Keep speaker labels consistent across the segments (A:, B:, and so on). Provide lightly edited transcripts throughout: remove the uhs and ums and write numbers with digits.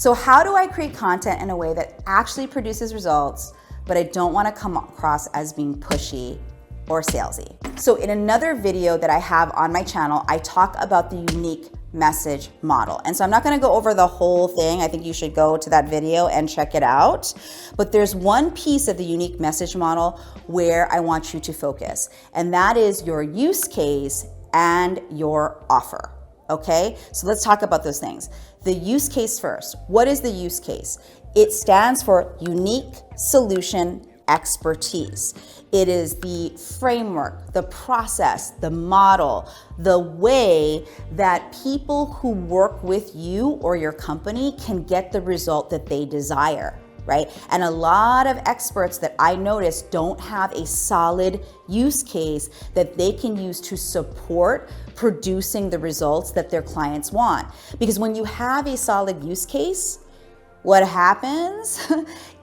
A: So how do I create content in a way that actually produces results, but I don't want to come across as being pushy or salesy? So in another video that I have on my channel, I talk about the unique message model. And so I'm not going to go over the whole thing. I think you should go to that video and check it out. But there's one piece of the unique message model where I want you to focus, and that is your use case and your offer. Okay, so let's talk about those things. The use case first. What is the use case? It stands for unique solution expertise. It is the framework, the process, the model, the way that people who work with you or your company can get the result that they desire, right? And a lot of experts that I notice don't have a solid use case that they can use to support producing the results that their clients want. Because when you have a solid use case, what happens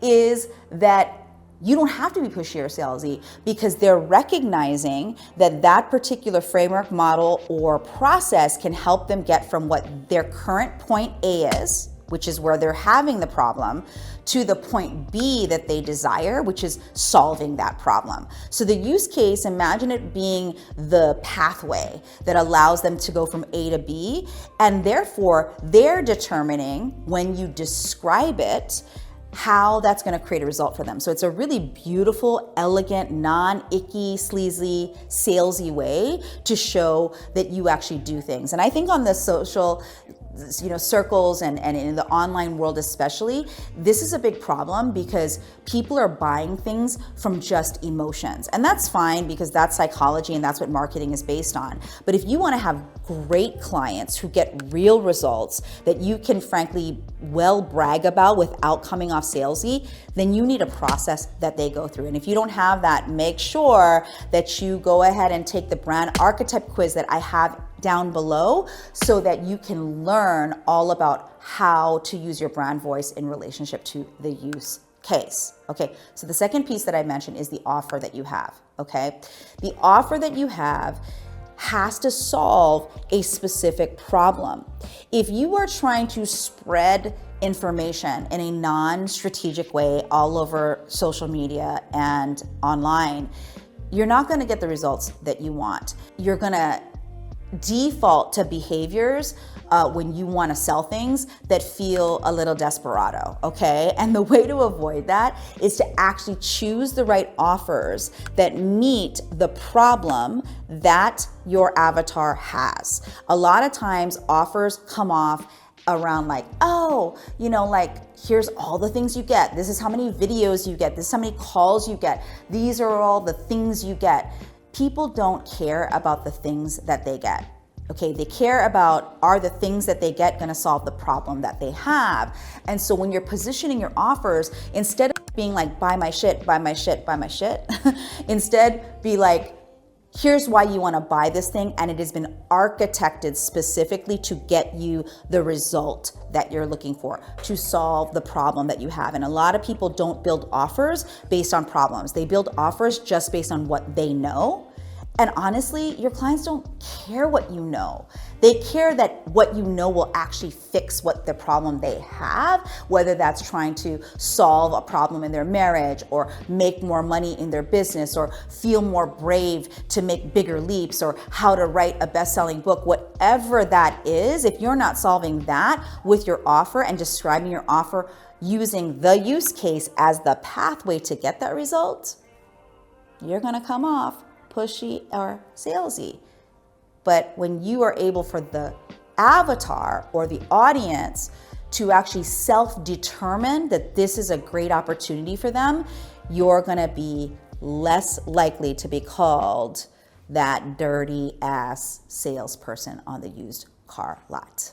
A: is that you don't have to be pushy or salesy, because they're recognizing that that particular framework, model, or process can help them get from what their current point A is, which is where they're having the problem, to the point B that they desire, which is solving that problem. So the use case, imagine it being the pathway that allows them to go from A to B, and therefore they're determining, when you describe it, how that's going to create a result for them. So it's a really beautiful, elegant, non-icky, sleazy, salesy way to show that you actually do things. And I think on the social circles and in the online world especially, this is a big problem, because people are buying things from just emotions. And that's fine, because that's psychology and that's what marketing is based on. But if you want to have great clients who get real results that you can frankly well brag about without coming off salesy, then you need a process that they go through. And if you don't have that, make sure that you go ahead and take the brand archetype quiz that I have down below, so that you can learn all about how to use your brand voice in relationship to the use case. Okay, so the second piece that I mentioned is the offer that you have. Okay, the offer that you have has to solve a specific problem. If you are trying to spread information in a non-strategic way all over social media and online, you're not going to get the results that you want. You're going to default to behaviors when you want to sell things that feel a little desperado, okay? And the way to avoid that is to actually choose the right offers that meet the problem that your avatar has. A lot of times offers come off around like, oh, here's all the things you get. This is how many videos you get. This is how many calls you get. These are all the things you get. People don't care about the things that they get. Okay, they care about, are the things that they get going to solve the problem that they have? And so when you're positioning your offers, instead of being like, buy my shit, buy my shit, buy my shit, instead be like, here's why you want to buy this thing, and it has been architected specifically to get you the result that you're looking for, to solve the problem that you have. And a lot of people don't build offers based on problems. They build offers just based on what they know. And honestly, your clients don't care what you know. They care that what you know will actually fix what the problem they have, whether that's trying to solve a problem in their marriage, or make more money in their business, or feel more brave to make bigger leaps, or how to write a best-selling book. Whatever that is, if you're not solving that with your offer and describing your offer using the use case as the pathway to get that result, you're gonna come off pushy or salesy. But when you are able for the avatar or the audience to actually self-determine that this is a great opportunity for them, you're gonna be less likely to be called that dirty ass salesperson on the used car lot.